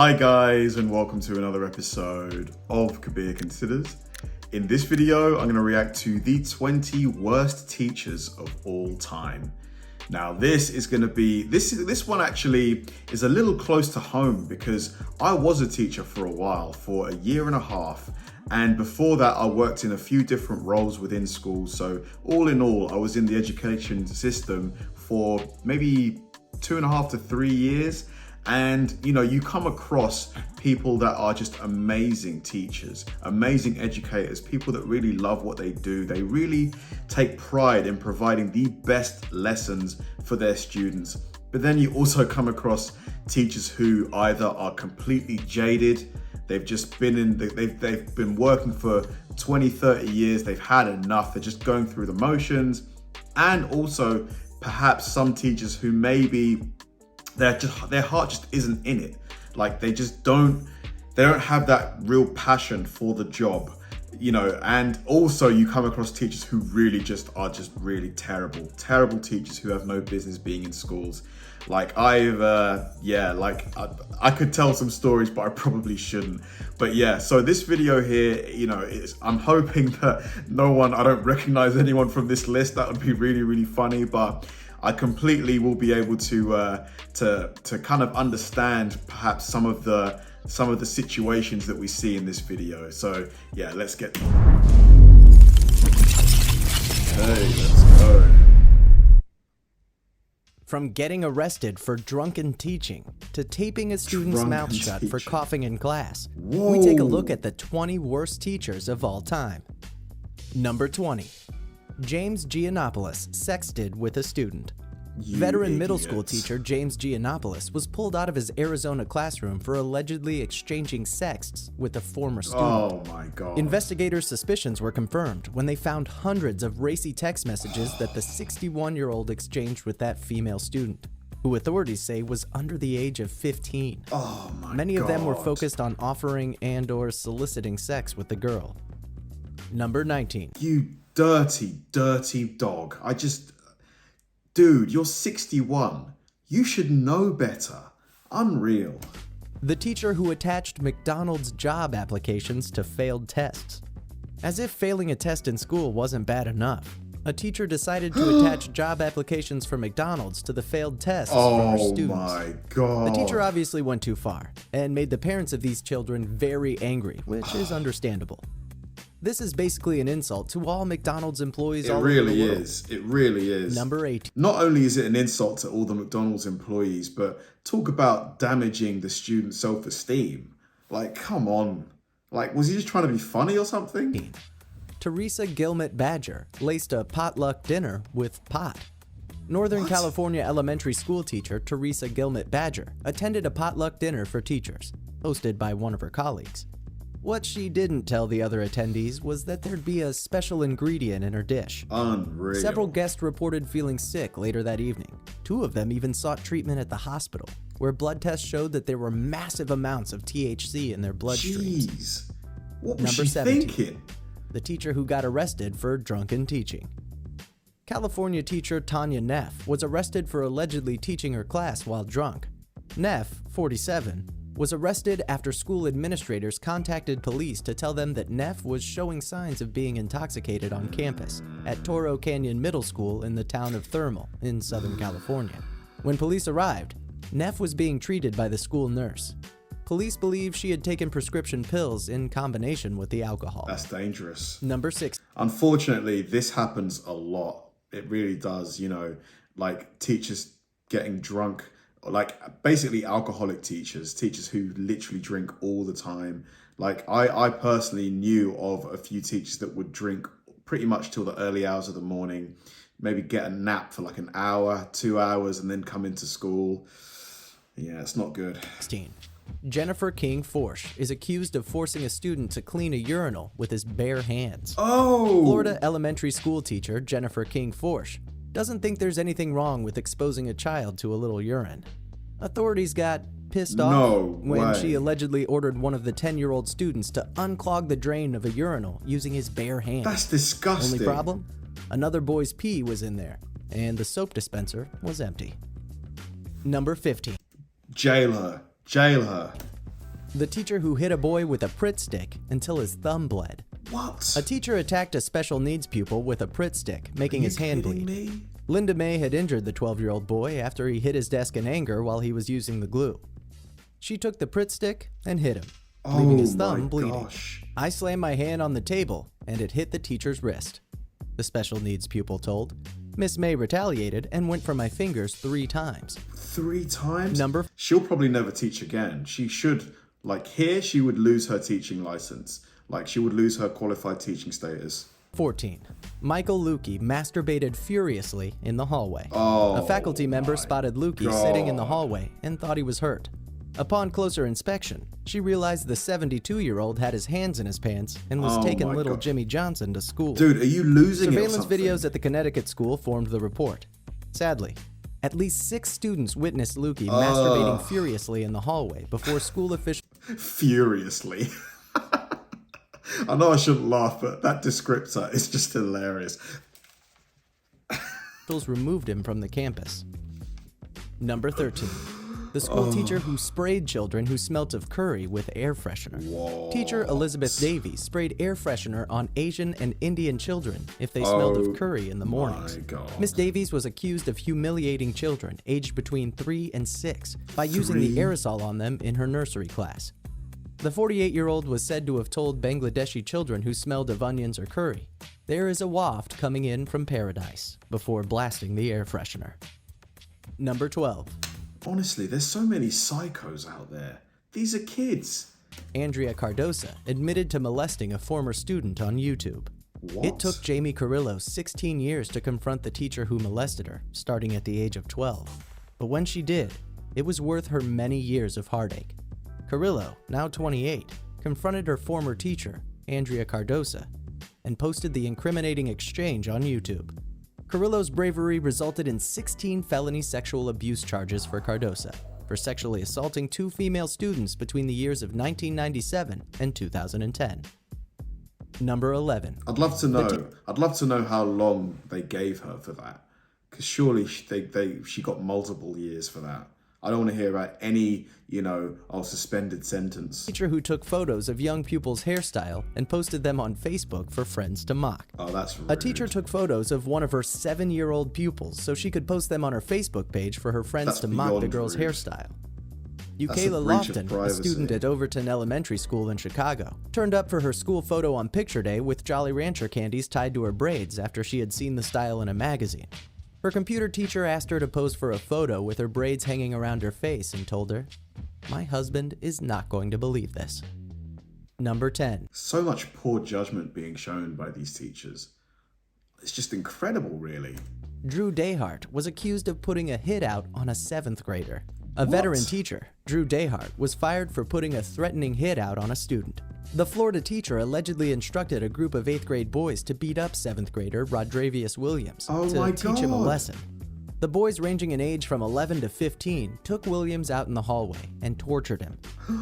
Hi guys, and welcome to another episode of Kabir Considers. In this video, I'm going to react to the 20 worst teachers of all time. Now this one actually is a little close to home because I was a teacher for a while, for a year and a half. And before that, I worked in a few different roles within schools. So all in all, I was in the education system for maybe 2.5 to 3 years. And you come across people that are just amazing teachers, amazing educators, people that really love what they do. They really take pride in providing the best lessons for their students. But then you also come across teachers who either are completely jaded, they've been working for 20, 30 years, they've had enough, they're just going through the motions. And also perhaps some teachers who maybe their heart just isn't in it. Like they don't have that real passion for the job, and also you come across teachers who really are really terrible teachers who have no business being in schools. Like I could tell some stories, but I probably shouldn't. But yeah, so this video here, I'm hoping that I don't recognize anyone from this list. That would be really, really funny, but I completely will be able to kind of understand perhaps some of the situations that we see in this video. So yeah, let's get. Okay, let's go. From getting arrested for drunken teaching to taping a student's mouth shut for coughing in class, we take a look at the 20 worst teachers of all time. Number 20. James Giannopoulos sexted with a student. Veteran middle school teacher James Giannopoulos was pulled out of his Arizona classroom for allegedly exchanging sexts with a former student. Oh my God. Investigators' suspicions were confirmed when they found hundreds of racy text messages that the 61-year-old exchanged with that female student, who authorities say was under the age of 15. Oh my God. Many of them were focused on offering and/or soliciting sex with the girl. Number 19. You dirty dog. Dude, you're 61. You should know better. Unreal. The teacher who attached McDonald's job applications to failed tests. As if failing a test in school wasn't bad enough, a teacher decided to attach job applications for McDonald's to the failed tests for her students. Oh my God. The teacher obviously went too far and made the parents of these children very angry, which is understandable. This is basically an insult to all McDonald's employees all over the world. It really is. Number 8. Not only is it an insult to all the McDonald's employees, but talk about damaging the student's self-esteem. Like, come on. Like, was he just trying to be funny or something? Teresa Gilmet Badger laced a potluck dinner with pot. Northern California elementary school teacher Teresa Gilmet Badger attended a potluck dinner for teachers, hosted by one of her colleagues. What she didn't tell the other attendees was that there'd be a special ingredient in her dish. Unreal. Several guests reported feeling sick later that evening. 2 of them even sought treatment at the hospital, where blood tests showed that there were massive amounts of THC in their bloodstreams. Jeez. What was Number she 17. thinking? The teacher who got arrested for drunken teaching. California teacher Tanya Neff was arrested for allegedly teaching her class while drunk. Neff, 47, was arrested after school administrators contacted police to tell them that Neff was showing signs of being intoxicated on campus at Toro Canyon Middle School in the town of Thermal in Southern California. When police arrived, Neff was being treated by the school nurse. Police believe she had taken prescription pills in combination with the alcohol. That's dangerous. Number 6. Unfortunately, this happens a lot. It really does, like teachers getting drunk. Like basically alcoholic teachers who literally drink all the time. Like I personally knew of a few teachers that would drink pretty much till the early hours of the morning, maybe get a nap for like an hour, 2 hours, and then come into school. Yeah, it's not good. 16. Jennifer King Forsch is accused of forcing a student to clean a urinal with his bare hands. Oh! Florida elementary school teacher Jennifer King Forsch doesn't think there's anything wrong with exposing a child to a little urine. Authorities got pissed off when she allegedly ordered one of the 10-year-old students to unclog the drain of a urinal using his bare hands. That's disgusting. Only problem? Another boy's pee was in there, and the soap dispenser was empty. Number 15. Jail her. Jail her. The teacher who hit a boy with a BRIT stick until his thumb bled. What? A teacher attacked a special needs pupil with a BRIT stick, making his hand bleed. Me? Linda May had injured the 12-year-old boy after he hit his desk in anger while he was using the glue. She took the BRIT stick and hit him, leaving his thumb bleeding. Gosh. I slammed my hand on the table and it hit the teacher's wrist, the special needs pupil told. Miss May retaliated and went for my fingers 3 times. 3 times? Number She'll probably never teach again. She should, like here, she would lose her teaching license. Like she would lose her qualified teaching status. 14. Michael Lukey masturbated furiously in the hallway. Oh, a faculty member spotted Lukey God. sitting in the hallway and thought he was hurt. Upon closer inspection, she realized the 72-year-old had his hands in his pants and was taking little Jimmy Johnson to school. Dude, are you losing it or Surveillance something? videos at the Connecticut school formed the report. Sadly, at least 6 students witnessed Lukey masturbating furiously in the hallway before school officials Furiously. I know I shouldn't laugh, but that descriptor is just hilarious. removed him from the campus. Number 13. The school teacher who sprayed children who smelt of curry with air freshener. Whoa. Teacher Elizabeth Davies sprayed air freshener on Asian and Indian children if they smelled of curry in the mornings. My God. Miss Davies was accused of humiliating children aged between 3 and 6 by using the aerosol on them in her nursery class. The 48-year-old was said to have told Bangladeshi children who smelled of onions or curry, "There is a waft coming in from paradise," before blasting the air freshener. Number 12. Honestly, there's so many psychos out there. These are kids. Andrea Cardosa admitted to molesting a former student on YouTube. What? It took Jamie Carrillo 16 years to confront the teacher who molested her, starting at the age of 12. But when she did, it was worth her many years of heartache. Carrillo, now 28, confronted her former teacher, Andrea Cardosa, and posted the incriminating exchange on YouTube. Carrillo's bravery resulted in 16 felony sexual abuse charges for Cardosa for sexually assaulting 2 female students between the years of 1997 and 2010. Number 11. I'd love to know how long they gave her for that. Because surely she got multiple years for that. I don't want to hear about any, suspended sentence. Teacher who took photos of young pupils' hairstyle and posted them on Facebook for friends to mock. Oh, that's rude. A teacher took photos of one of her 7-year-old pupils so she could post them on her Facebook page for her friends That's to mock the beyond girl's rude. hairstyle. That's a Ukayla breach of Lofton, a privacy. student at Overton Elementary School in Chicago, turned up for her school photo on picture day with Jolly Rancher candies tied to her braids after she had seen the style in a magazine. Her computer teacher asked her to pose for a photo with her braids hanging around her face and told her, "My husband is not going to believe this." Number 10. So much poor judgment being shown by these teachers. It's just incredible, really. Drew Dayhart was accused of putting a hit out on a 7th grader. A veteran teacher, Drew Dayhart, was fired for putting a threatening hit out on a student. The Florida teacher allegedly instructed a group of 8th grade boys to beat up 7th grader Rodrivius Williams to teach him a lesson. The boys, ranging in age from 11 to 15, took Williams out in the hallway and tortured him.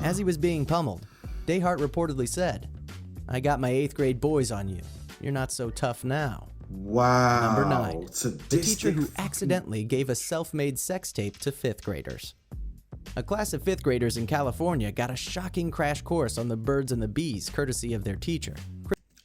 As he was being pummeled, Dayhart reportedly said, "I got my 8th grade boys on you. You're not so tough now." Wow. Number 9. Sadistic. The teacher who accidentally gave a self-made sex tape to 5th graders. A class of 5th graders in California got a shocking crash course on the birds and the bees courtesy of their teacher.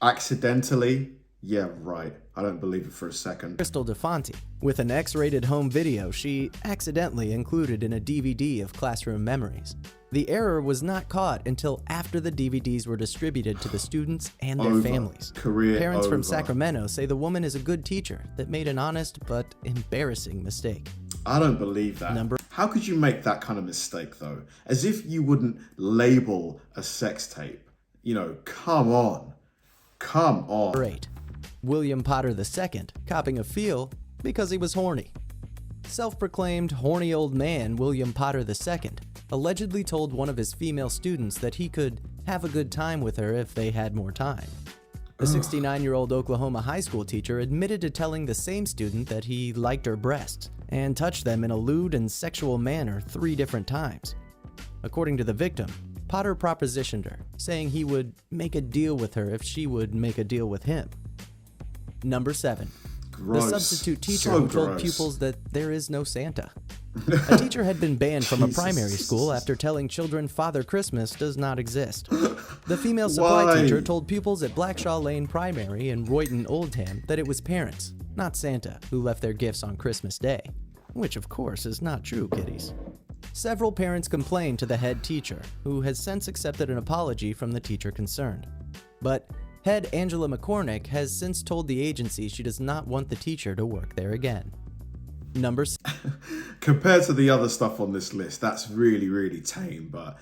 Accidentally? Yeah, right. I don't believe it for a second. Crystal DeFonte. With an X-rated home video she accidentally included in a DVD of classroom memories. The error was not caught until after the DVDs were distributed to the students and their families. Parents from Sacramento say the woman is a good teacher that made an honest but embarrassing mistake. I don't believe that. How could you make that kind of mistake, though? As if you wouldn't label a sex tape. Come on. Come on. Number 8. William Potter II copping a feel because he was horny. Self-proclaimed horny old man William Potter II allegedly told one of his female students that he could have a good time with her if they had more time. The 69-year-old Oklahoma high school teacher admitted to telling the same student that he liked her breasts and touched them in a lewd and sexual manner 3 different times. According to the victim, Potter propositioned her, saying he would make a deal with her if she would make a deal with him. Number 7. Gross. The substitute teacher So who told gross. pupils that there is no Santa. A teacher had been banned from a Jesus. primary school after telling children Father Christmas does not exist. The female supply Why? teacher told pupils at Blackshaw Lane Primary in Royton, Oldham that it was parents, not Santa, who left their gifts on Christmas Day. Which, of course, is not true, kiddies. Several parents complained to the head teacher, who has since accepted an apology from the teacher concerned. But head Angela McCormick has since told the agency she does not want the teacher to work there again. Number 6. Compared to the other stuff on this list, that's really, really tame. But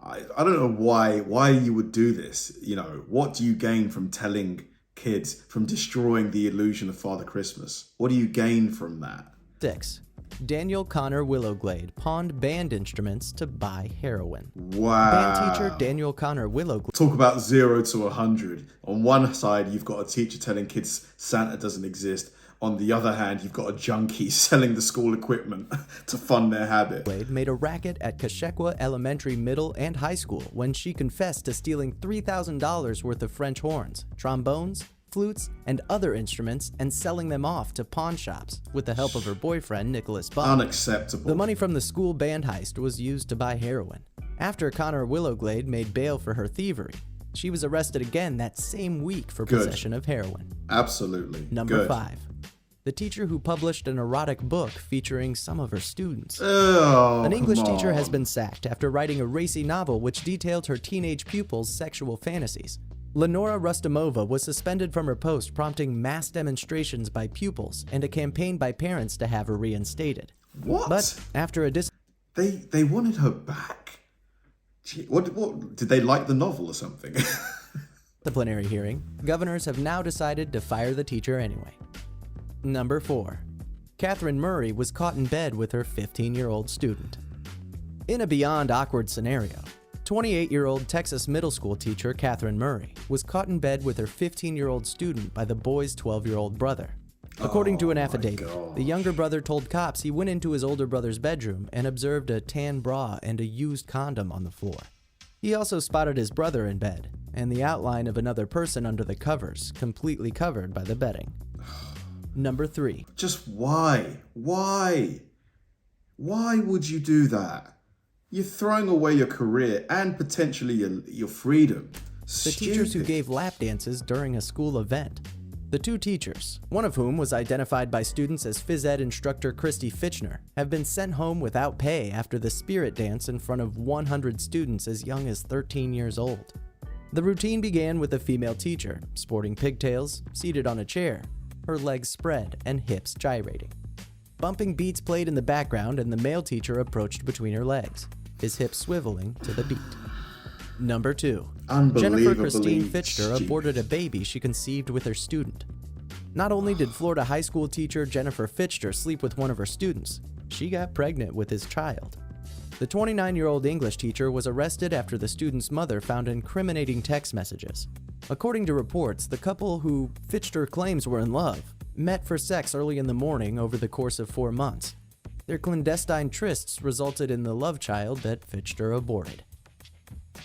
I don't know why you would do this. You know, what do you gain from telling kids, from destroying the illusion of Father Christmas? What do you gain from that? 6. Daniel Connor Willowglade pawned band instruments to buy heroin. Wow. Band teacher Daniel Connor Willowglade. Talk about 0 to 100. On one side, you've got a teacher telling kids Santa doesn't exist. On the other hand, you've got a junkie selling the school equipment to fund their habit. Made a racket at Kashekwa Elementary Middle and High School when she confessed to stealing $3,000 worth of French horns, trombones, flutes, and other instruments and selling them off to pawn shops with the help of her boyfriend, Nicholas Bond. Unacceptable. The money from the school band heist was used to buy heroin. After Connor Willowglade made bail for her thievery, she was arrested again that same week for possession of heroin. Absolutely. Number 5. The teacher who published an erotic book featuring some of her students. Oh, An English come teacher has on. been sacked after writing a racy novel which detailed her teenage pupils' sexual fantasies. Lenora Rustamova was suspended from her post, prompting mass demonstrations by pupils and a campaign by parents to have her reinstated. What? But after a They wanted her back? Gee, what did they like the novel or something? disciplinary hearing, governors have now decided to fire the teacher anyway. Number 4. Catherine Murray was caught in bed with her 15-year-old student. In a beyond awkward scenario, 28-year-old Texas middle school teacher Catherine Murray was caught in bed with her 15-year-old student by the boy's 12-year-old brother. According to an affidavit, the younger brother told cops he went into his older brother's bedroom and observed a tan bra and a used condom on the floor. He also spotted his brother in bed and the outline of another person under the covers, completely covered by the bedding. Number 3. Just why? Why? Why would you do that? You're throwing away your career and potentially your freedom. The teachers who gave lap dances during a school event. The 2 teachers, one of whom was identified by students as phys ed instructor Christy Fitchner, have been sent home without pay after the spirit dance in front of 100 students as young as 13 years old. The routine began with a female teacher, sporting pigtails, seated on a chair, her legs spread and hips gyrating. Bumping beats played in the background and the male teacher approached between her legs, his hips swiveling to the beat. Number 2. Jennifer Christine Fitchter aborted a baby she conceived with her student. Not only did Florida high school teacher Jennifer Fitchter sleep with one of her students, she got pregnant with his child. The 29-year-old English teacher was arrested after the student's mother found incriminating text messages. According to reports, the couple, who Fitchter claims were in love, met for sex early in the morning over the course of 4 months. Their clandestine trysts resulted in the love child that Fitchter aborted.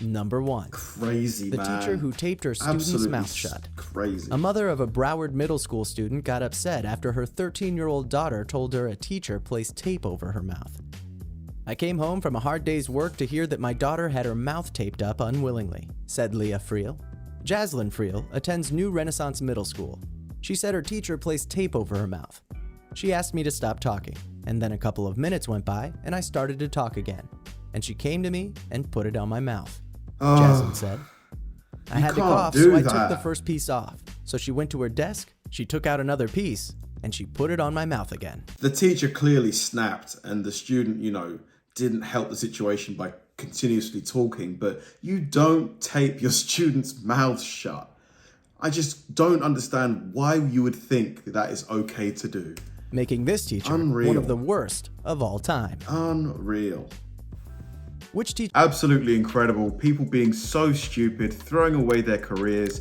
Number 1. Crazy, the man. teacher who taped her student's Absolutely mouth shut. Crazy. A mother of a Broward middle school student got upset after her 13-year-old daughter told her a teacher placed tape over her mouth. I came home from a hard day's work to hear that my daughter had her mouth taped up unwillingly, said Leah Friel. Jaslyn Friel attends New Renaissance Middle School. She said her teacher placed tape over her mouth. She asked me to stop talking, and then a couple of minutes went by and I started to talk again. And she came to me and put it on my mouth, Jaslyn said. I had to cough, so I took the first piece off. So she went to her desk, she took out another piece, and she put it on my mouth again. The teacher clearly snapped, and the student, didn't help the situation by continuously talking, but you don't tape your student's mouth shut. I just don't understand why you would think that is okay to do. Making this teacher Unreal. one of the worst of all time. Unreal. Which teacher? Absolutely incredible. People being so stupid, throwing away their careers,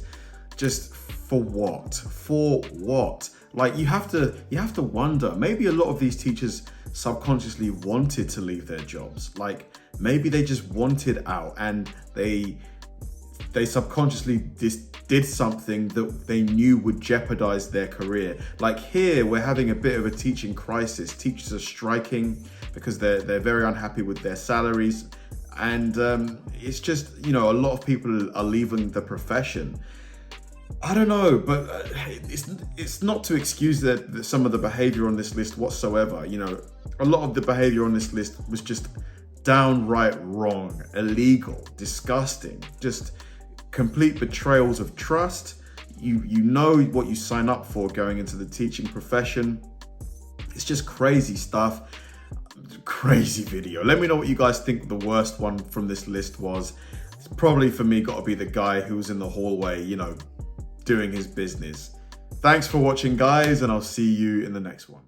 just for what? For what? Like, you have to wonder, maybe a lot of these teachers subconsciously wanted to leave their jobs. Like, maybe they just wanted out and they subconsciously did something that they knew would jeopardize their career. Like, here we're having a bit of a teaching crisis. Teachers are striking, because they're very unhappy with their salaries. And it's just, a lot of people are leaving the profession. I don't know, but it's not to excuse some of the behavior on this list whatsoever. A lot of the behavior on this list was just downright wrong, illegal, disgusting, just complete betrayals of trust. You know what you sign up for going into the teaching profession. It's just crazy stuff. Crazy video. Let me know what you guys think the worst one from this list was. It's probably for me got to be the guy who was in the hallway, doing his business. Thanks for watching, guys, and I'll see you in the next one.